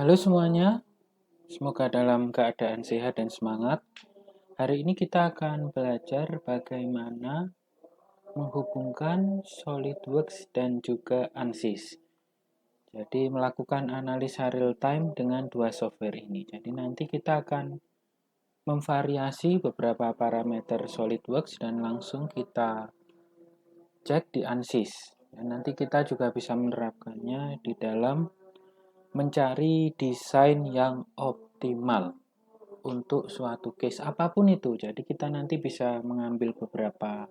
Halo semuanya, semoga dalam keadaan sehat dan semangat. Hari ini kita akan belajar bagaimana menghubungkan SolidWorks dan juga ANSYS. Jadi melakukan analisa real time dengan dua software ini. Jadi nanti kita akan memvariasi beberapa parameter SolidWorks dan langsung kita cek di ANSYS. Dan nanti kita juga bisa menerapkannya di dalam mencari desain yang optimal untuk suatu case apapun itu. Jadi kita nanti bisa mengambil beberapa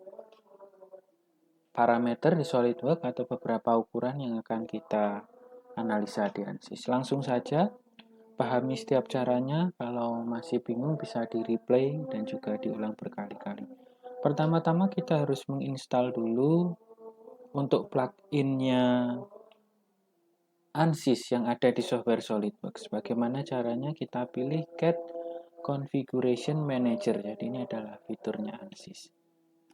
parameter di SolidWorks atau beberapa ukuran yang akan kita analisa di ANSYS. Langsung saja pahami setiap caranya. Kalau masih bingung bisa di replay dan juga diulang berkali-kali. Pertama-tama kita harus menginstal dulu untuk plugin-nya ANSYS yang ada di software SolidWorks. Bagaimana caranya? Kita pilih Get Configuration Manager. Jadi ini adalah fiturnya ANSYS.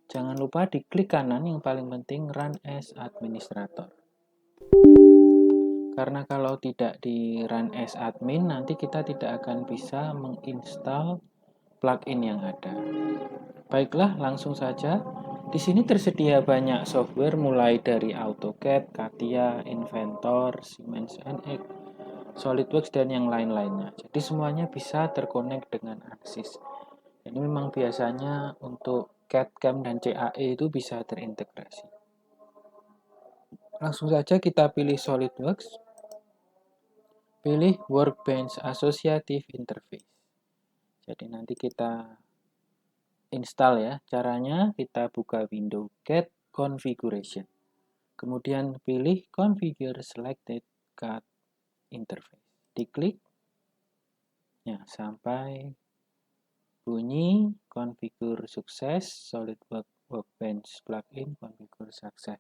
Jangan lupa diklik kanan yang paling penting Run as Administrator. Karena kalau tidak di Run as Admin, nanti kita tidak akan bisa menginstal plugin yang ada. Baiklah, langsung saja. Di sini tersedia banyak software mulai dari AutoCAD, CATIA, Inventor, Siemens NX, SolidWorks, dan yang lain-lainnya. Jadi semuanya bisa terkonek dengan ANSYS. Ini memang biasanya untuk CAD, CAM, dan CAE itu bisa terintegrasi. Langsung saja kita pilih SolidWorks, pilih Workbench Associative Interface. Jadi nanti kita install ya. Caranya kita buka window Get Configuration. Kemudian pilih Configure Selected CAD Interface. Diklik ya sampai bunyi Configure sukses, SolidWorks Workbench plugin Configure sukses.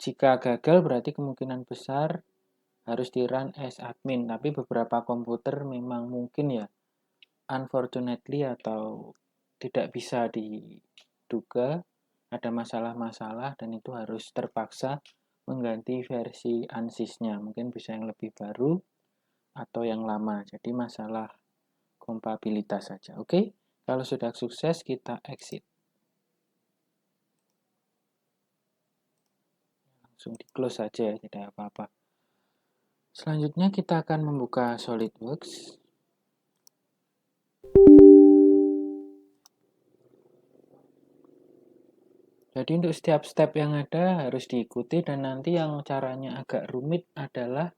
Jika gagal berarti kemungkinan besar harus di run as admin, tapi beberapa komputer memang mungkin ya unfortunately atau tidak bisa diduga ada masalah-masalah dan itu harus terpaksa mengganti versi ANSYS-nya. Mungkin bisa yang lebih baru atau yang lama. Jadi masalah kompatibilitas saja. Oke, kalau sudah sukses kita exit. Langsung di close saja ya, tidak apa-apa. Selanjutnya kita akan membuka SolidWorks. Jadi untuk setiap step yang ada harus diikuti dan nanti yang caranya agak rumit adalah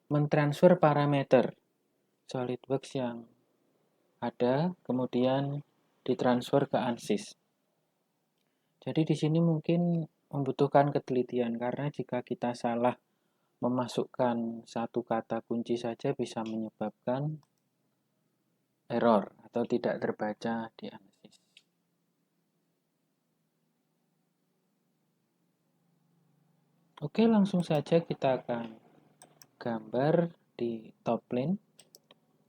mentransfer parameter SolidWorks yang ada kemudian ditransfer ke ANSYS. Jadi di sini mungkin membutuhkan ketelitian karena jika kita salah memasukkan satu kata kunci saja bisa menyebabkan error atau tidak terbaca di ANSYS. Oke, langsung saja kita akan gambar di top plane.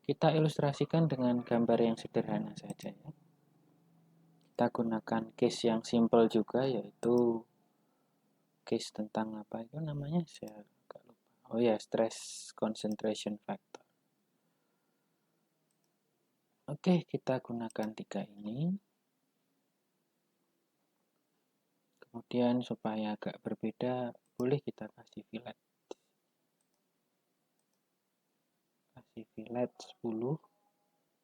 Kita ilustrasikan dengan gambar yang sederhana saja ya. Kita gunakan case yang simple juga yaitu case tentang apa itu namanya? Saya agak lupa. Oh ya, stress concentration factor. Oke, kita gunakan 3 ini. Kemudian supaya agak berbeda, boleh kita kasih fillet. Kasih fillet 10.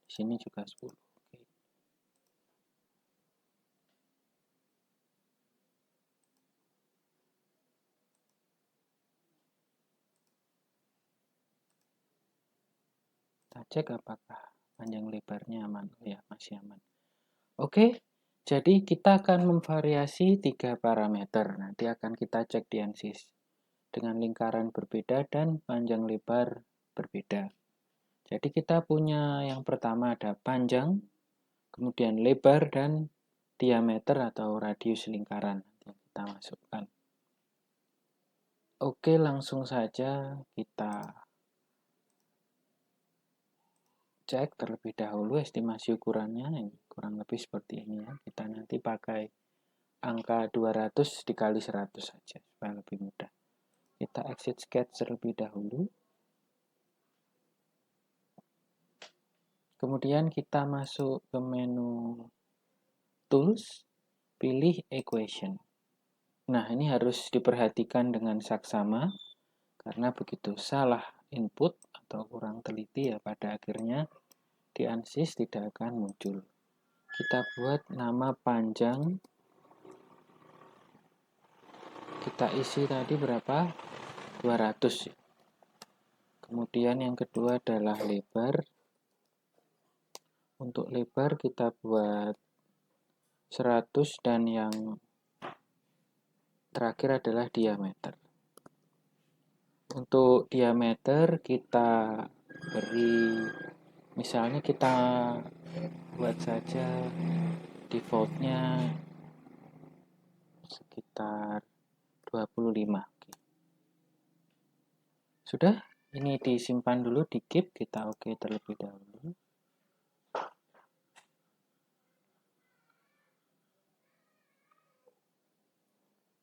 Di sini juga 10. Oke. Kita cek apakah panjang lebarnya aman. Oh ya, masih aman. Oke, jadi kita akan memvariasi 3 parameter. Nanti akan kita cek di ANSYS dengan lingkaran berbeda dan panjang lebar berbeda. Jadi kita punya yang pertama ada panjang, kemudian lebar dan diameter atau radius lingkaran yang kita masukkan. Oke, langsung saja kita cek terlebih dahulu estimasi ukurannya yang kurang lebih seperti ini ya. Kita nanti pakai angka 200 dikali 100 saja supaya lebih mudah. Kita exit sketch terlebih dahulu. Kemudian kita masuk ke menu Tools, pilih Equation. Nah, ini harus diperhatikan dengan saksama, karena begitu salah input atau kurang teliti ya pada akhirnya di ANSYS tidak akan muncul. Kita buat nama panjang, kita isi tadi berapa? 200. Kemudian yang kedua adalah lebar. Untuk lebar kita buat 100 dan yang terakhir adalah diameter. Untuk diameter kita beri, misalnya kita buat saja defaultnya sekitar 25. Sudah, ini disimpan dulu, di keep, kita oke terlebih dahulu.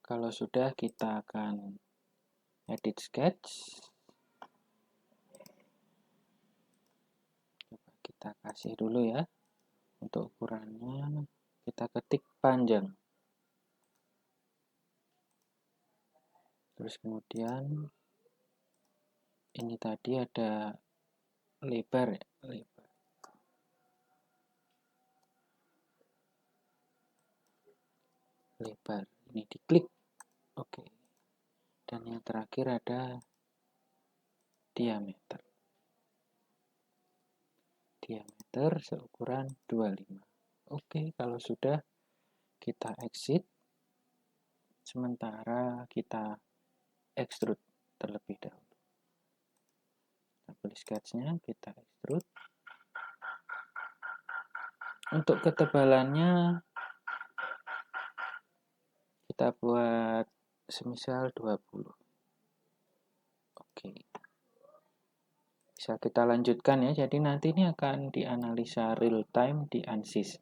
Kalau sudah, kita akan edit sketch. Coba kita kasih dulu ya. Untuk ukurannya, kita ketik panjang. Terus kemudian, ini tadi ada lebar ya, lebar. Lebar, ini diklik. Oke. Dan yang terakhir ada diameter. Diameter seukuran 25. Oke, kalau sudah kita exit. Sementara kita extrude terlebih dahulu. Kita pilih sketchnya, kita extrude. Untuk ketebalannya kita buat semisal 20. Oke. Bisa kita lanjutkan ya. Jadi nanti ini akan dianalisa real time di ANSYS.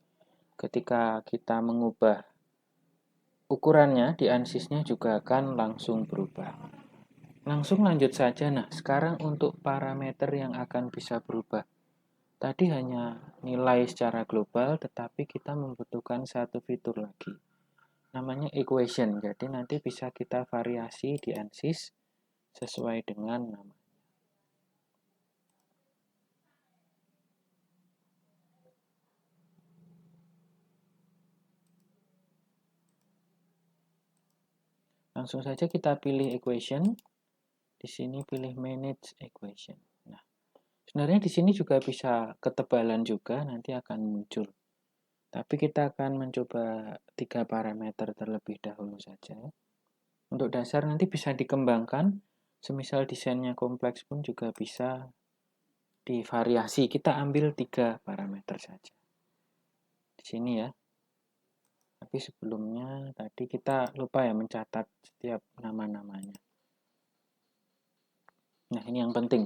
Ketika kita mengubah ukurannya di ANSYS-nya juga akan langsung berubah. Langsung lanjut saja. Nah, sekarang untuk parameter yang akan bisa berubah. Tadi hanya nilai secara global, tetapi kita membutuhkan satu fitur lagi. Namanya equation. Jadi nanti bisa kita variasi di ANSYS sesuai dengan nama. Langsung saja kita pilih equation. Di sini pilih manage equation. Nah, sebenarnya di sini juga bisa ketebalan juga, nanti akan muncul. Tapi kita akan mencoba 3 parameter terlebih dahulu saja. Untuk dasar nanti bisa dikembangkan, semisal desainnya kompleks pun juga bisa divariasi. Kita ambil 3 parameter saja. Di sini ya. Tapi sebelumnya tadi kita lupa ya mencatat setiap nama-namanya. Nah, ini yang penting.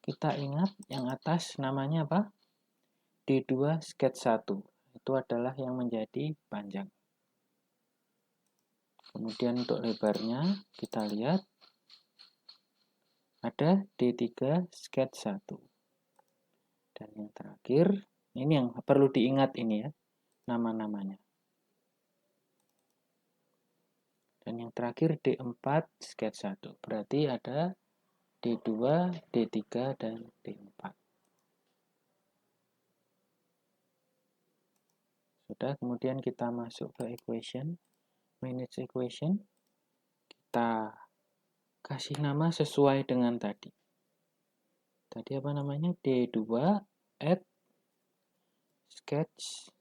Kita ingat yang atas namanya apa? D2 sketch 1. Itu adalah yang menjadi panjang. Kemudian untuk lebarnya kita lihat ada D3 sketch 1. Dan yang terakhir, ini yang perlu diingat ini ya, nama-namanya. Dan yang terakhir D4 sketch 1. Berarti ada D2, D3, dan D4. Sudah, kemudian kita masuk ke equation, manage equation. Kita kasih nama sesuai dengan tadi. Tadi apa namanya? D2 add sketch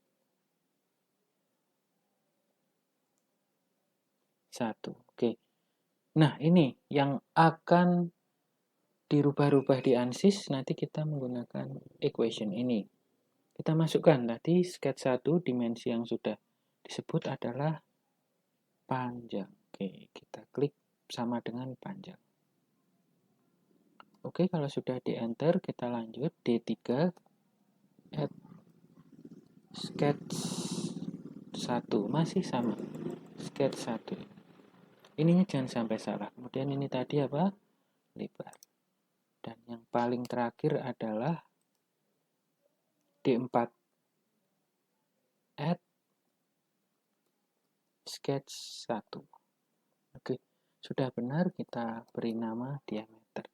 1. Oke. Nah, ini yang akan dirubah-rubah di ANSYS, nanti kita menggunakan equation ini. Kita masukkan tadi sketch 1, dimensi yang sudah disebut adalah panjang. Oke, kita klik sama dengan panjang. Oke, kalau sudah di enter, kita lanjut D3 add sketch 1. Masih sama, sketch 1. Ininya jangan sampai salah. Kemudian ini tadi apa? Lebar. Dan yang paling terakhir adalah D4 add sketch 1. Oke, sudah benar, kita beri nama diameter.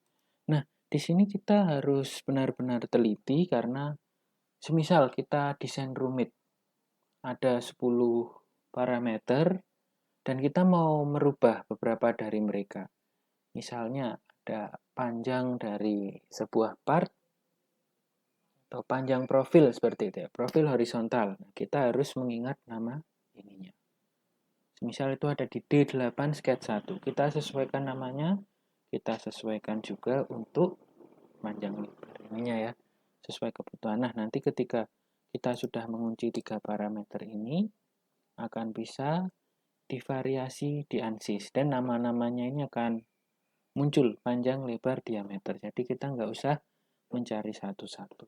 Nah, di sini kita harus benar-benar teliti karena semisal kita desain rumit, ada 10 parameter dan kita mau merubah beberapa dari mereka. Misalnya ada panjang dari sebuah part atau panjang profil seperti itu ya, profil horizontal. Kita harus mengingat nama ininya. Misal itu ada di D8 sketch 1. Kita sesuaikan namanya, kita sesuaikan juga untuk panjang lebar ininya ya, sesuai kebutuhan. Nah, nanti ketika kita sudah mengunci 3 parameter ini, akan bisa divariasi di ANSYS. Dan nama-namanya ini akan muncul panjang, lebar, diameter. Jadi kita nggak usah mencari satu-satu.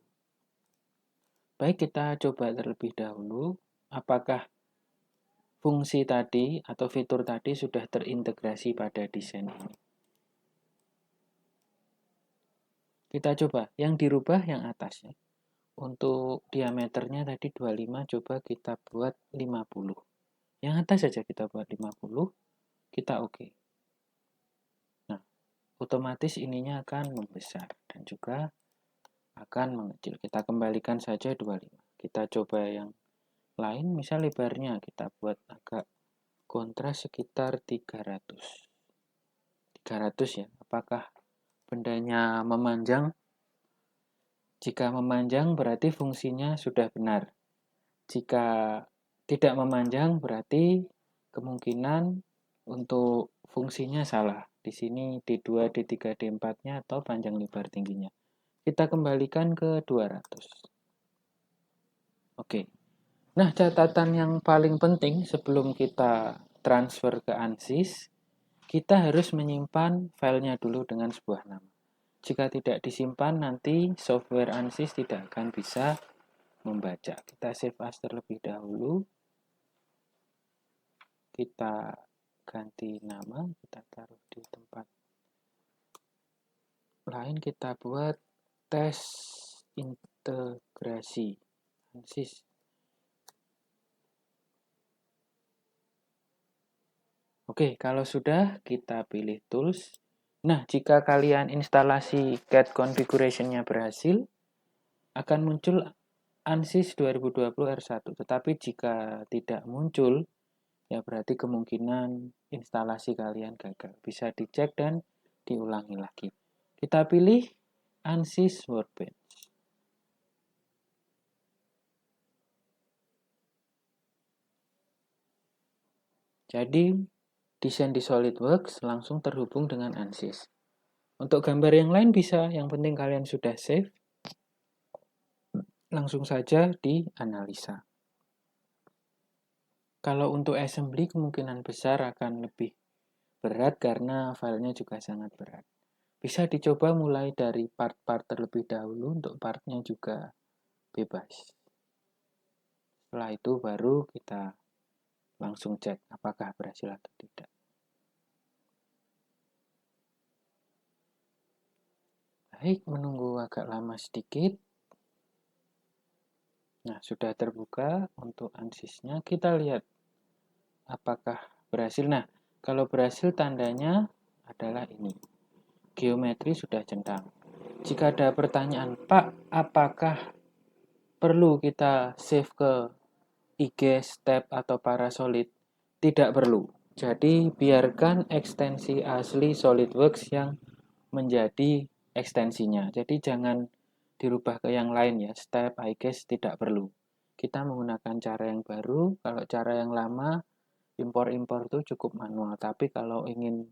Baik, kita coba terlebih dahulu apakah fungsi tadi atau fitur tadi sudah terintegrasi pada desain ini. Kita coba, yang dirubah yang atasnya. Untuk diameternya tadi 25, coba kita buat 50. Yang atas saja kita buat 50, kita oke. Nah, otomatis ininya akan membesar dan juga akan mengecil. Kita kembalikan saja 25. Kita coba yang lain, misal lebarnya kita buat agak kontras sekitar 300. 300 ya, apakah bendanya memanjang? Jika memanjang berarti fungsinya sudah benar. Jika tidak memanjang berarti kemungkinan untuk fungsinya salah. Di sini D2, D3, D4-nya atau panjang lebar tingginya. Kita kembalikan ke 200. Oke. Nah, catatan yang paling penting sebelum kita transfer ke ANSYS, kita harus menyimpan filenya dulu dengan sebuah nama. Jika tidak disimpan, nanti software ANSYS tidak akan bisa membaca. Kita save as terlebih dahulu. Kita ganti nama, kita taruh di tempat lain. Kita buat tes integrasi ANSYS. Oke, kalau sudah, kita pilih tools. Nah, jika kalian instalasi CAD configuration-nya berhasil, akan muncul ANSYS 2020 R1. Tetapi jika tidak muncul, ya berarti kemungkinan instalasi kalian gagal. Bisa dicek dan diulangi lagi. Kita pilih ANSYS Workbench. Jadi, desain di SolidWorks langsung terhubung dengan ANSYS. Untuk gambar yang lain bisa, yang penting kalian sudah save. Langsung saja dianalisa. Kalau untuk assembly kemungkinan besar akan lebih berat karena filenya juga sangat berat. Bisa dicoba mulai dari part-part terlebih dahulu, untuk partnya juga bebas. Setelah itu baru kita langsung cek apakah berhasil atau tidak. Baik, menunggu agak lama sedikit. Nah, sudah terbuka untuk ANSYS-nya. Kita lihat apakah berhasil. Nah, kalau berhasil tandanya adalah ini. Geometri sudah centang. Jika ada pertanyaan, Pak, apakah perlu kita save ke IGES, Tab, atau Parasolid? Tidak perlu. Jadi, biarkan ekstensi asli SolidWorks yang menjadi ekstensinya. Jadi, jangan dirubah ke yang lain ya. Step, IGES, tidak perlu. Kita menggunakan cara yang baru. Kalau cara yang lama, impor-impor itu cukup manual. Tapi kalau ingin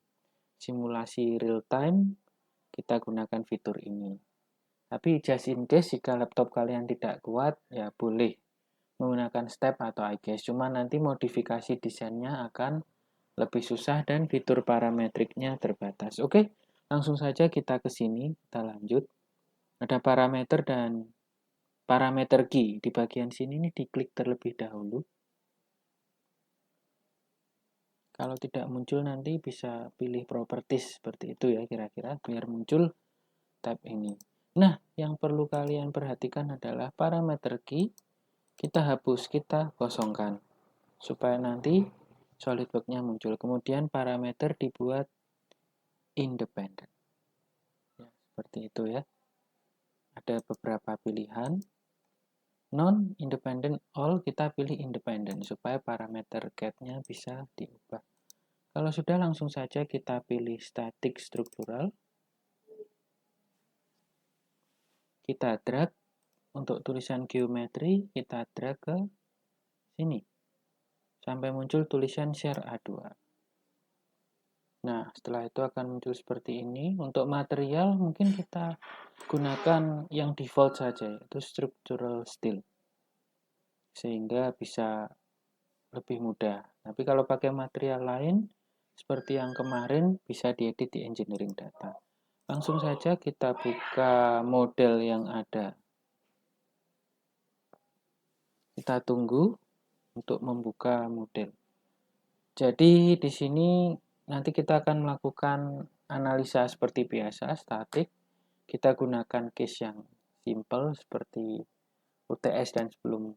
simulasi real time, kita gunakan fitur ini. Tapi just in case jika laptop kalian tidak kuat, ya boleh menggunakan step atau IGES. Cuma nanti modifikasi desainnya akan lebih susah dan fitur parametriknya terbatas. Oke, langsung saja kita ke sini, kita lanjut. Ada parameter dan parameter key. Di bagian sini ini diklik terlebih dahulu. Kalau tidak muncul nanti bisa pilih properties seperti itu ya kira-kira biar muncul tab ini. Nah, yang perlu kalian perhatikan adalah parameter key kita hapus, kita kosongkan supaya nanti SolidWorks-nya muncul. Kemudian parameter dibuat independen. Ya, seperti itu ya. Ada beberapa pilihan. Non-independent all kita pilih independen supaya parameter cat-nya bisa diubah. Kalau sudah langsung saja kita pilih static struktural. Kita drag untuk tulisan geometri, kita drag ke sini. Sampai muncul tulisan share A2. Nah, setelah itu akan muncul seperti ini. Untuk material mungkin kita gunakan yang default saja, yaitu structural steel. Sehingga bisa lebih mudah. Tapi kalau pakai material lain, seperti yang kemarin, bisa diedit di engineering data. Langsung saja kita buka model yang ada. Kita tunggu untuk membuka model. Jadi di sini nanti kita akan melakukan analisa seperti biasa, statik. Kita gunakan case yang simple seperti UTS dan sebelum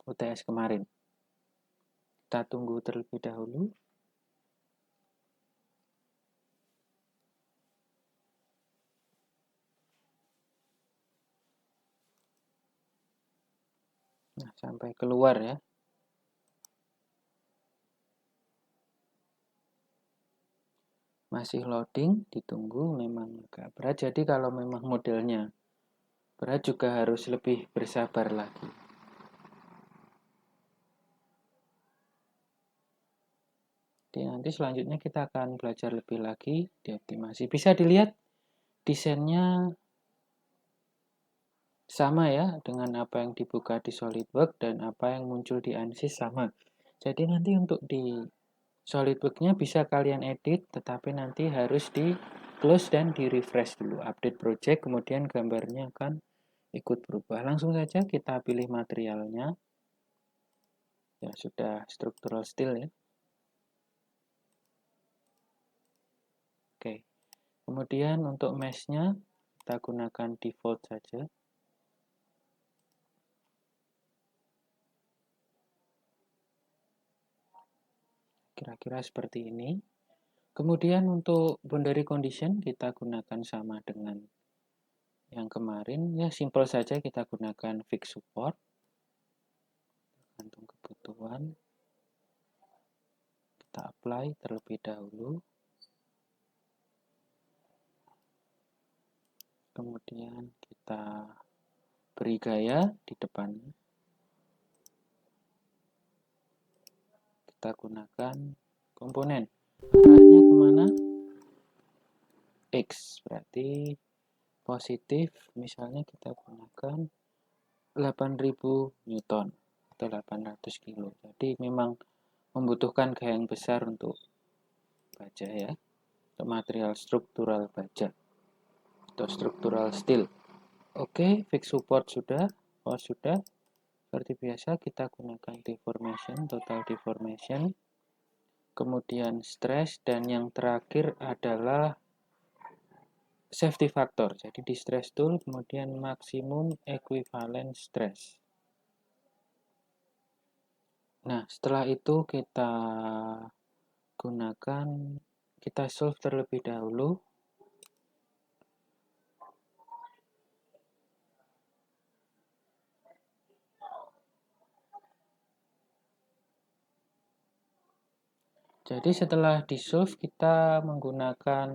UTS kemarin. Kita tunggu terlebih dahulu. Nah, sampai keluar ya. Masih loading, ditunggu, memang agak berat. Jadi kalau memang modelnya berat juga harus lebih bersabar lagi. Jadi nanti selanjutnya kita akan belajar lebih lagi dioptimasi. Bisa dilihat desainnya sama ya dengan apa yang dibuka di SolidWorks dan apa yang muncul di ANSYS sama. Jadi nanti untuk di SolidWorks-nya bisa kalian edit, tetapi nanti harus di close dan di refresh dulu. Update project, kemudian gambarnya akan ikut berubah. Langsung saja kita pilih materialnya. Ya sudah structural steel ya. Oke. Kemudian untuk mesh-nya kita gunakan default saja. Kira-kira seperti ini. Kemudian untuk boundary condition kita gunakan sama dengan yang kemarin. Ya simple saja kita gunakan fix support. Tergantung kebutuhan. Kita apply terlebih dahulu. Kemudian kita beri gaya di depannya. Kita gunakan komponen. Arahnya kemana? X, berarti positif. Misalnya kita gunakan 8000 Newton atau 800 kilo. Jadi memang membutuhkan gaya yang besar untuk baja ya. Untuk material struktural baja atau struktural steel. Oke, fix support sudah, force sudah. Seperti biasa kita gunakan deformation, total deformation. Kemudian stress dan yang terakhir adalah safety factor. Jadi di stress tool kemudian maksimum equivalent stress. Nah, setelah itu kita gunakan, kita solve terlebih dahulu. Jadi setelah di solve kita menggunakan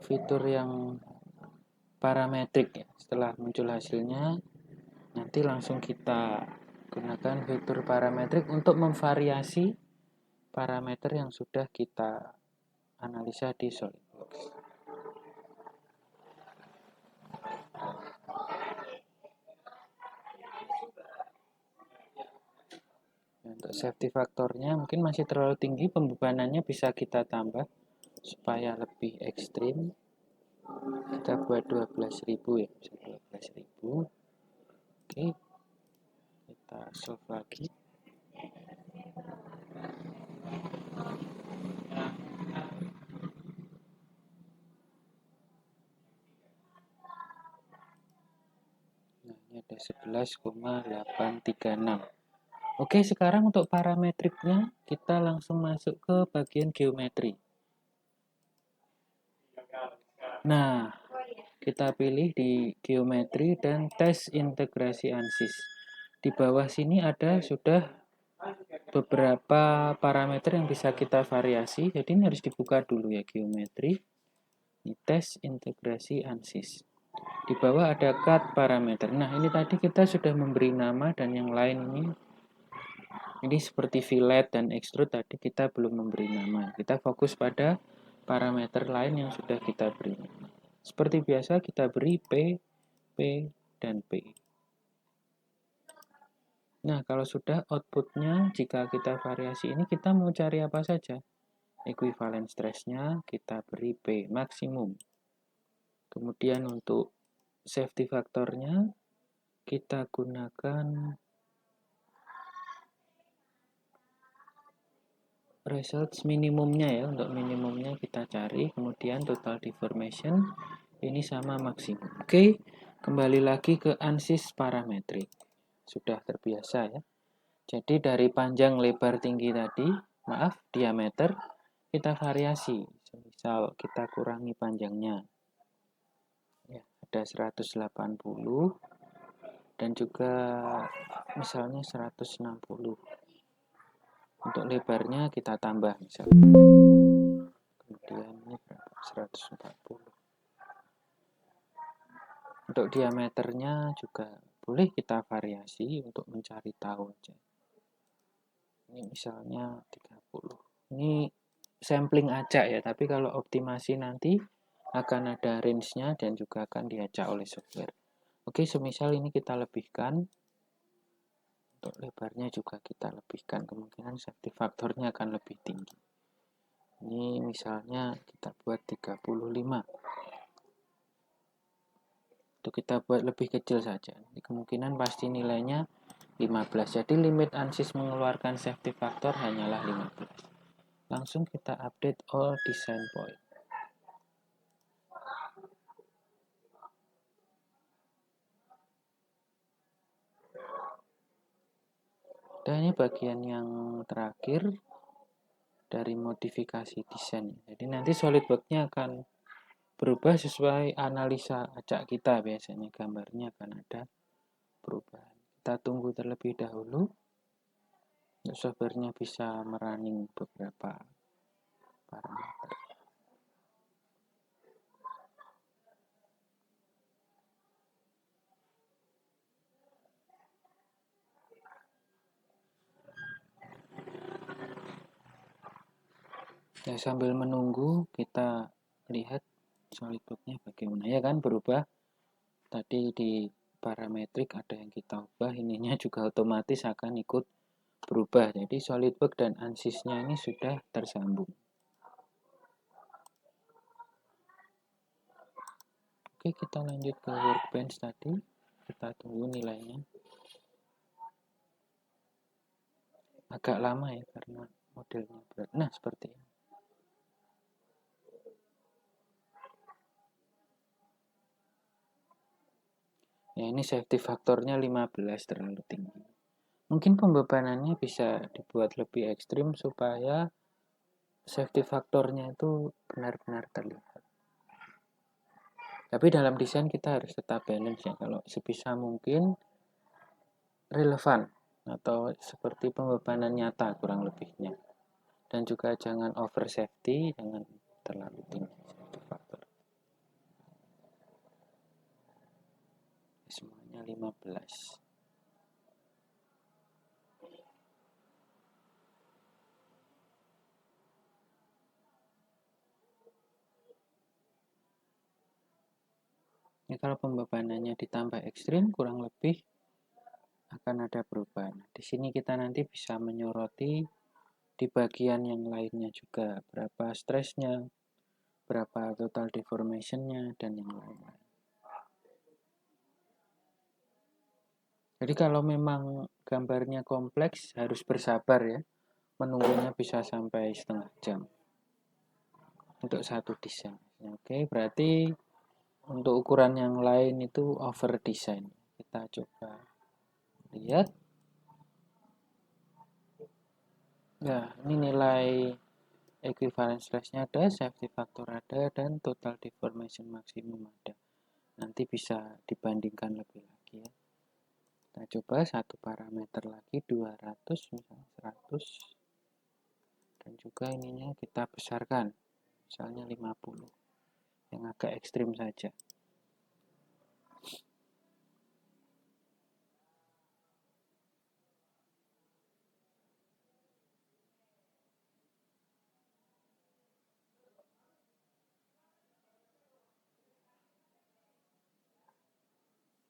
fitur yang parametrik ya. Setelah muncul hasilnya nanti langsung kita gunakan fitur parametrik untuk memvariasi parameter yang sudah kita analisa di SolidWorks. Untuk safety faktornya mungkin masih terlalu tinggi, pembebanannya bisa kita tambah supaya lebih ekstrim. Kita buat 12.000 ya, 12.000. Oke, kita solve lagi. ada 11,836. Oke, sekarang untuk parametriknya kita langsung masuk ke bagian geometri. Nah, kita pilih di geometri dan tes integrasi ANSYS. Di bawah sini ada sudah beberapa parameter yang bisa kita variasi. Jadi ini harus dibuka dulu ya, geometri. Ini tes integrasi ANSYS. Di bawah ada cut parameter. Nah, ini tadi kita sudah memberi nama dan yang lain ini seperti fillet dan extrude tadi kita belum memberi nama. Kita fokus pada parameter lain yang sudah kita beri nama. Seperti biasa kita beri P, P, dan P. Nah, kalau sudah outputnya, jika kita variasi ini, kita mau cari apa saja. Equivalent stress-nya kita beri P maksimum. Kemudian untuk safety faktornya, kita gunakan results minimumnya ya. Untuk minimumnya kita cari, kemudian total deformation, ini sama maksimum. Oke, kembali lagi ke ANSYS parametrik. Sudah terbiasa ya. Jadi dari panjang, lebar, tinggi tadi, diameter, kita variasi. Misal kita kurangi panjangnya. Ya, ada 180 dan juga misalnya 160. Untuk lebarnya kita tambah misalnya. Kemudian ini berapa? 140. Untuk diameternya juga boleh kita variasi untuk mencari tahu aja. Ini misalnya 30. Ini sampling acak ya, tapi kalau optimasi nanti akan ada range-nya dan juga akan diacak oleh software. Oke, semisal ini kita lebihkan, untuk lebarnya juga kita lebihkan, kemungkinan safety faktornya akan lebih tinggi. Ini misalnya kita buat 35. Itu kita buat lebih kecil saja. Jadi kemungkinan pasti nilainya 15. Jadi limit ANSYS mengeluarkan safety factor hanyalah 15. Langsung kita update all design point. Dan ini bagian yang terakhir dari modifikasi desain. Jadi nanti SolidWorks-nya akan berubah sesuai analisa acak kita, biasanya gambarnya akan ada perubahan. Kita tunggu terlebih dahulu. Software-nya bisa merunning beberapa parameter. Ya, sambil menunggu kita lihat SolidWorks-nya bagaimana ya kan berubah. Tadi di parametrik ada yang kita ubah, ininya juga otomatis akan ikut berubah. Jadi SolidWorks dan ANSYS-nya ini sudah tersambung. Oke, kita lanjut ke workbench tadi. Kita tunggu nilainya. Agak lama ya karena modelnya berat. Nah, seperti ini. Ya, ini safety faktornya 15, terlalu tinggi. Mungkin pembebanannya bisa dibuat lebih ekstrim supaya safety faktornya itu benar-benar terlihat. Tapi dalam desain kita harus tetap balance ya. Kalau sebisa mungkin relevan atau seperti pembebanan nyata kurang lebihnya. Dan juga jangan over safety, jangan terlalu tinggi safety faktor. Semuanya 15. Ini kalau pembebanannya ditambah ekstrim, kurang lebih akan ada perubahan. Di sini kita nanti bisa menyoroti di bagian yang lainnya juga, berapa stresnya, berapa total deformation-nya, dan yang lain-lain. Jadi kalau memang gambarnya kompleks, harus bersabar ya. Menunggunya bisa sampai setengah jam untuk satu desain. Oke, berarti untuk ukuran yang lain itu over design. Kita kita coba lihat. Nah, ini nilai equivalence stress-nya ada, safety factor ada, dan total deformation maximum ada. Nanti bisa dibandingkan lebih lagi ya. Kita coba satu parameter lagi, 200, misalnya 100. Dan juga ininya kita besarkan, misalnya 50. Yang agak ekstrim saja.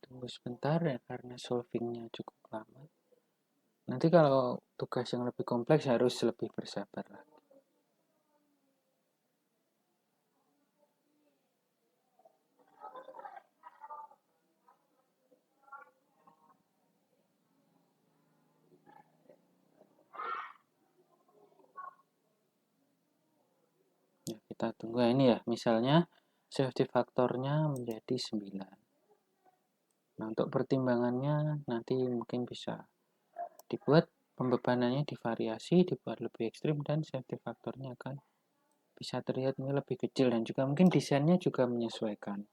Tunggu sebentar ya, karena solvingnya cukup lama. Nanti kalau tugas yang lebih kompleks harus lebih bersabar lagi. Ya, kita tunggu ini ya, misalnya safety faktornya menjadi 9. Nah, untuk pertimbangannya nanti mungkin bisa dibuat pembebanannya divariasi, dibuat lebih ekstrim, dan safety faktornya akan bisa terlihat ini lebih kecil, dan juga mungkin desainnya juga menyesuaikan.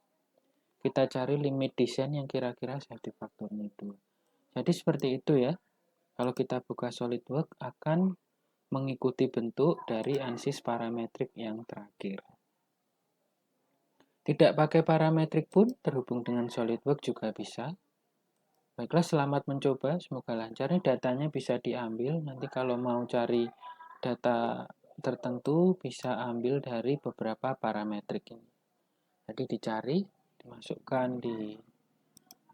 Kita cari limit desain yang kira-kira safety faktornya itu. Jadi seperti itu ya. Kalau kita buka SolidWorks akan mengikuti bentuk dari ANSYS parametrik yang terakhir. Tidak pakai parametrik pun terhubung dengan SolidWorks juga bisa. Baiklah, selamat mencoba, semoga lancar. Ini datanya bisa diambil, nanti kalau mau cari data tertentu bisa ambil dari beberapa parametrik ini. Jadi dicari, dimasukkan di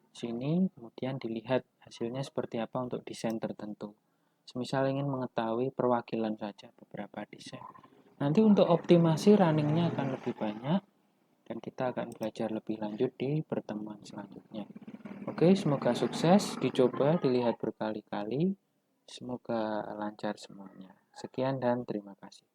sini, kemudian dilihat hasilnya seperti apa untuk desain tertentu. Semisal ingin mengetahui perwakilan saja beberapa desain. Nanti untuk optimasi runningnya akan lebih banyak, dan kita akan belajar lebih lanjut di pertemuan selanjutnya. Oke, semoga sukses, dicoba, dilihat berkali-kali. Semoga lancar semuanya. Sekian dan terima kasih.